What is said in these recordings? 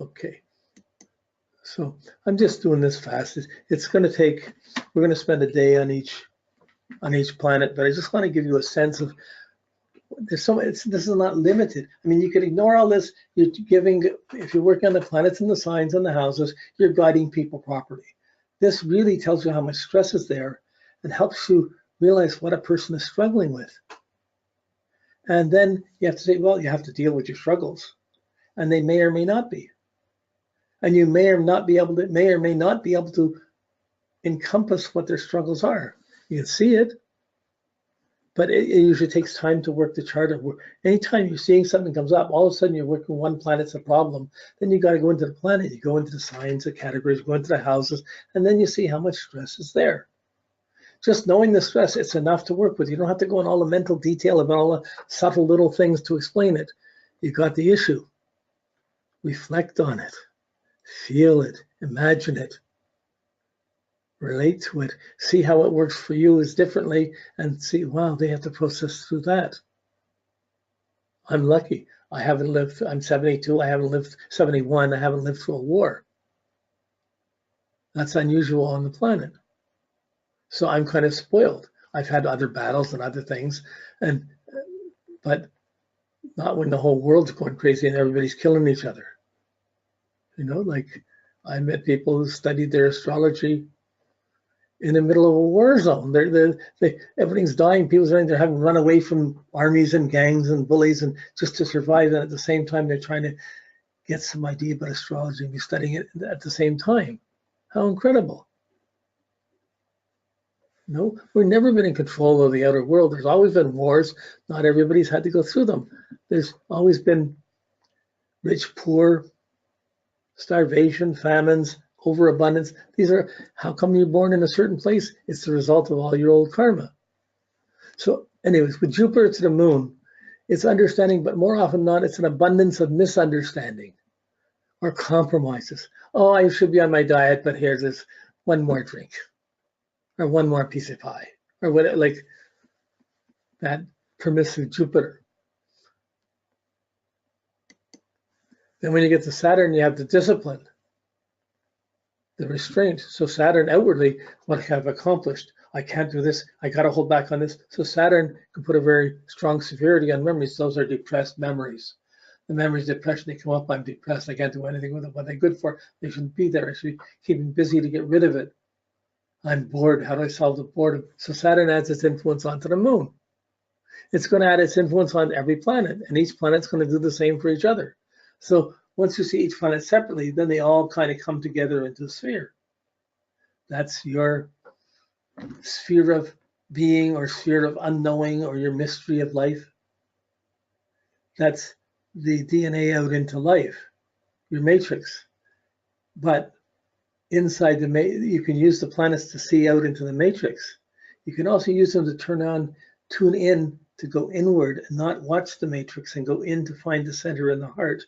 Okay, so I'm just doing this fast. It's going to take, we're going to spend a day on each planet, but I just want to give you a sense of this is not limited. I mean, you could ignore all this. You're giving, if you're working on the planets and the signs and the houses, you're guiding people properly. This really tells you how much stress is there and helps you realize what a person is struggling with. And then you have to say, well, you have to deal with your struggles, and they may or may not be. And you may or may not be able to encompass what their struggles are. You can see it, but it usually takes time to work the chart. Anytime you're seeing something comes up, all of a sudden you're working one planet's a problem, then you got to go into the planet, you go into the signs, the categories, you go into the houses, and then you see how much stress is there. Just knowing the stress, it's enough to work with. You don't have to go in all the mental detail about all the subtle little things to explain it. You got the issue. Reflect on it. Feel it. Imagine it. Relate to it. See how it works for you is differently, and see, wow, they have to process through that. I'm lucky. I haven't lived, I'm 72, I haven't lived 71, I haven't lived through a war. That's unusual on the planet. So I'm kind of spoiled. I've had other battles and other things, but not when the whole world's going crazy and everybody's killing each other. You know, like I met people who studied their astrology in the middle of a war zone. Everything's dying. People's they're having to run away from armies and gangs and bullies and just to survive. And at the same time, they're trying to get some idea about astrology and be studying it at the same time. How incredible. No, we've never been in control of the outer world. There's always been wars. Not everybody's had to go through them. There's always been rich, poor, starvation, famines, overabundance. These are, how come you're born in a certain place? It's the result of all your old karma. So anyways, with Jupiter to the moon, it's understanding, but more often not, it's an abundance of misunderstanding or compromises. Oh, I should be on my diet, but here's this one more drink or one more piece of pie or what, like that permissive Jupiter. Then when you get to Saturn, you have the discipline, the restraint. So Saturn outwardly, what have I accomplished? I can't do this. I got to hold back on this. So Saturn can put a very strong severity on memories. Those are depressed memories. The memories, depression, they come up. I'm depressed. I can't do anything with them. What are they good for? They shouldn't be there. I should be keeping busy to get rid of it. I'm bored. How do I solve the boredom? So Saturn adds its influence onto the moon. It's going to add its influence on every planet, and each planet's going to do the same for each other. So once you see each planet separately, then they all kind of come together into a sphere. That's your sphere of being or sphere of unknowing or your mystery of life. That's the DNA out into life, your matrix. But inside the you can use the planets to see out into the matrix. You can also use them to tune in to go inward and not watch the matrix and go in to find the center in the heart.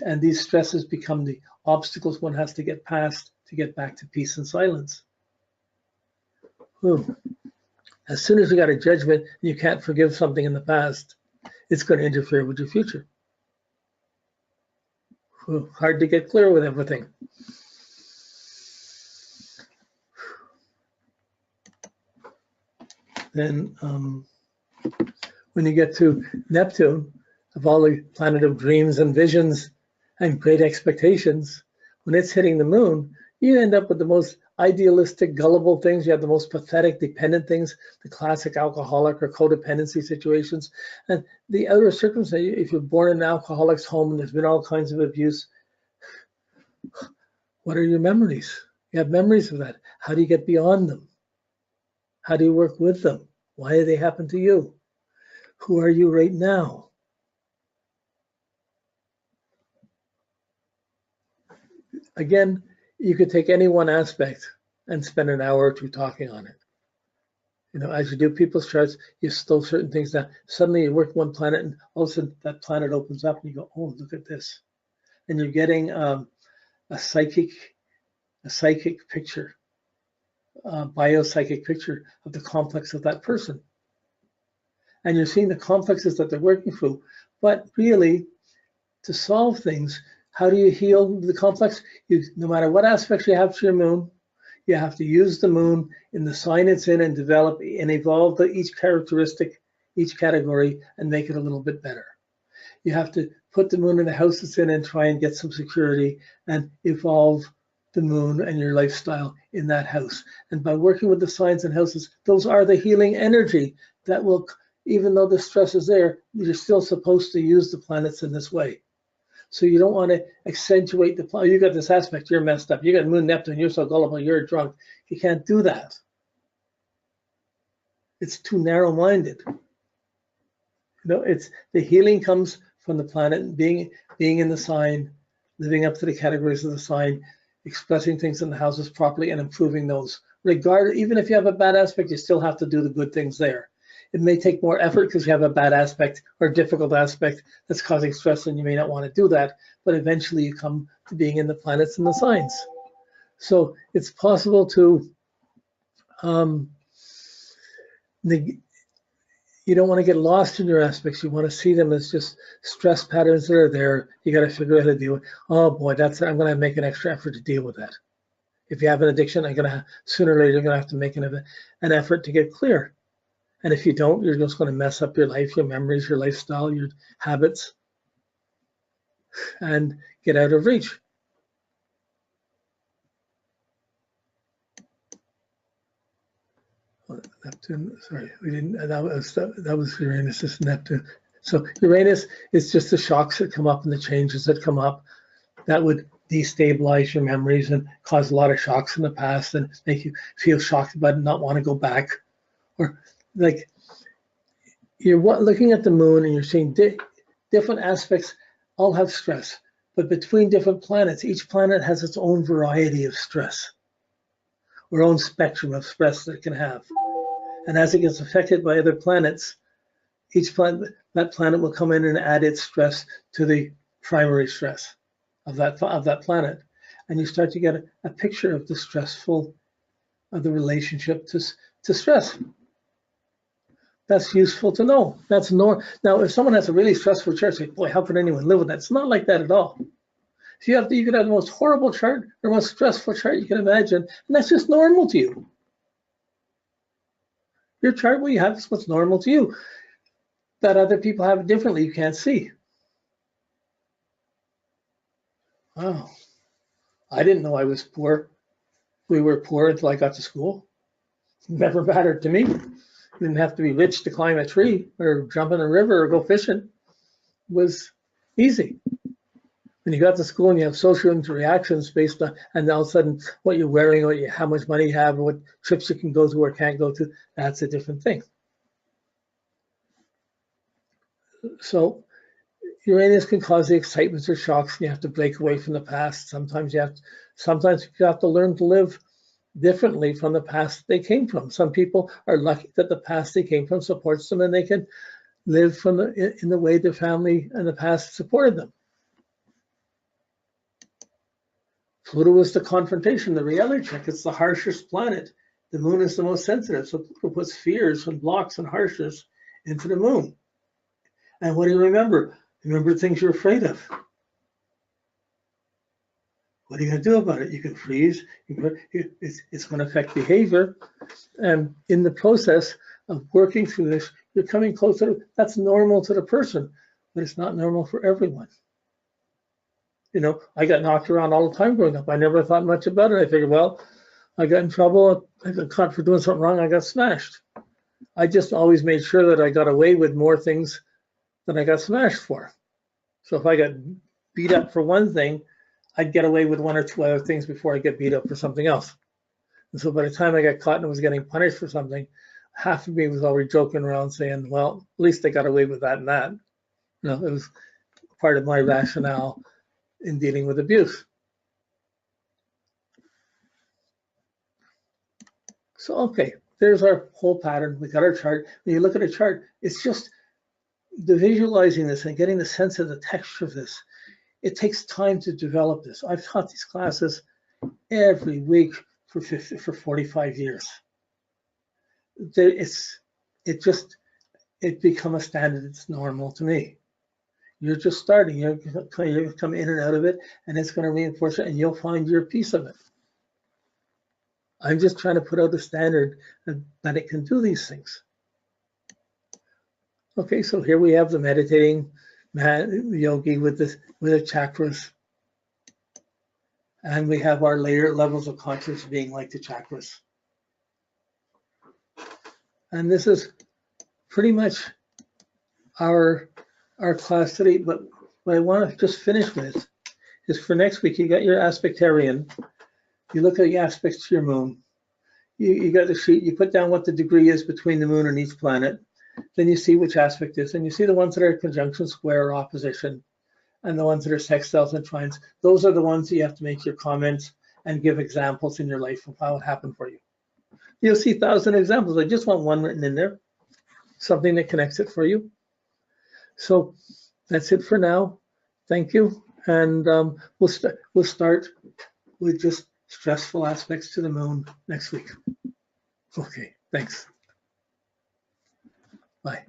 And these stresses become the obstacles one has to get past to get back to peace and silence. Whew. As soon as you got a judgment, you can't forgive something in the past, it's going to interfere with your future. Whew. Hard to get clear with everything. Then when you get to Neptune, of all the planet of dreams and visions and great expectations, when it's hitting the moon, you end up with the most idealistic, gullible things. You have the most pathetic, dependent things, the classic alcoholic or codependency situations. And the outer circumstance, if you're born in an alcoholic's home and there's been all kinds of abuse, what are your memories? You have memories of that. How do you get beyond them? How do you work with them? Why do they happen to you? Who are you right now? Again, you could take any one aspect and spend an hour or two talking on it. You know, as you do people's charts, you slow certain things down. Suddenly you work one planet and all of a sudden that planet opens up and you go, oh, look at this. And you're getting a psychic picture, a biopsychic picture of the complex of that person. And you're seeing the complexes that they're working through. But really, to solve things, How do you heal the complex? No matter what aspects you have to your moon, you have to use the moon in the sign it's in and develop and evolve each characteristic, each category, and make it a little bit better. You have to put the moon in the house it's in and try and get some security and evolve the moon and your lifestyle in that house. And by working with the signs and houses, those are the healing energy that will, even though the stress is there, you're still supposed to use the planets in this way. So you don't want to accentuate the planet. You got this aspect, you're messed up. You got Moon Neptune, you're so gullible, you're a drunk. You can't do that. It's too narrow-minded. It's the healing comes from the planet being in the sign, living up to the categories of the sign, expressing things in the houses properly and improving those. Even if you have a bad aspect, you still have to do the good things there. It may take more effort because you have a bad aspect or a difficult aspect that's causing stress and you may not want to do that, but eventually you come to being in the planets and the signs. So it's possible to, you don't want to get lost in your aspects. You want to see them as just stress patterns that are there. You got to figure out how to deal with. Oh boy, I'm going to make an extra effort to deal with that. If you have an addiction, sooner or later you're going to have to make an effort to get clear. And if you don't, you're just going to mess up your life, your memories, your lifestyle, your habits, and get out of reach. Neptune, sorry, we didn't, that was Uranus, this is Neptune. So Uranus is just the shocks that come up and the changes that come up that would destabilize your memories and cause a lot of shocks in the past and make you feel shocked about it and not want to go back. Or like, you're looking at the moon and you're seeing different aspects all have stress, but between different planets, each planet has its own variety of stress, or own spectrum of stress that it can have. And as it gets affected by other planets, that planet will come in and add its stress to the primary stress of that planet. And you start to get a picture of the relationship to stress. That's useful to know. Now, if someone has a really stressful chart, say, boy, how could anyone live with that? It's not like that at all. So you could have the most horrible chart or most stressful chart you can imagine, and that's just normal to you. Your chart, what you have is what's normal to you. That other people have it differently, you can't see. Wow. I didn't know I was poor. We were poor until I got to school. It never mattered to me. You didn't have to be rich to climb a tree or jump in a river or go fishing. It was easy. When you got to school and you have social interactions based on, and all of a sudden what you're wearing, how much money you have, what trips you can go to or can't go to, that's a different thing. So Uranus can cause the excitements or shocks, and you have to break away from the past. Sometimes you have to learn to live differently from the past they came from. Some people are lucky that the past they came from supports them, and they can live in the way their family and the past supported them. Pluto is the confrontation, the reality check. It's the harshest planet. The moon is the most sensitive, so Pluto puts fears and blocks and harshness into the moon. And what do you remember? Remember things you're afraid of. What are you going to do about it? You can freeze. It's going to affect behavior. And in the process of working through this, you're coming closer. That's normal to the person, but it's not normal for everyone. I got knocked around all the time growing up. I never thought much about it. I figured, well, I got in trouble. I got caught for doing something wrong. I got smashed. I just always made sure that I got away with more things than I got smashed for. So if I got beat up for one thing, I'd get away with one or two other things before I get beat up for something else. And so by the time I got caught and was getting punished for something, half of me was already joking around saying, well, at least I got away with that and that. It was part of my rationale in dealing with abuse. So, okay, there's our whole pattern. We got our chart. When you look at a chart, it's just the visualizing this and getting the sense of the texture of this. It takes time to develop this. I've taught these classes every week for 45 years. It become a standard. It's normal to me. You're just starting. You're going to come in and out of it, and it's going to reinforce it, and you'll find your piece of it. I'm just trying to put out a standard that it can do these things. Okay, so here we have the meditating yogi with the chakras. And we have our layer levels of consciousness being like the chakras. And this is pretty much our class today. But what I want to just finish with is for next week, you got your aspectarian. You look at the aspects to your moon. You got the sheet, you put down what the degree is between the moon and each planet. Then you see which aspect is, and you see the ones that are conjunction, square, or opposition, and the ones that are sextiles and trines. Those are the ones that you have to make your comments and give examples in your life of how it happened for you. You'll see 1,000 examples. I just want one written in there, something that connects it for you. So that's it for now. Thank you. And we'll start with just stressful aspects to the moon next week. Okay, thanks. Bye.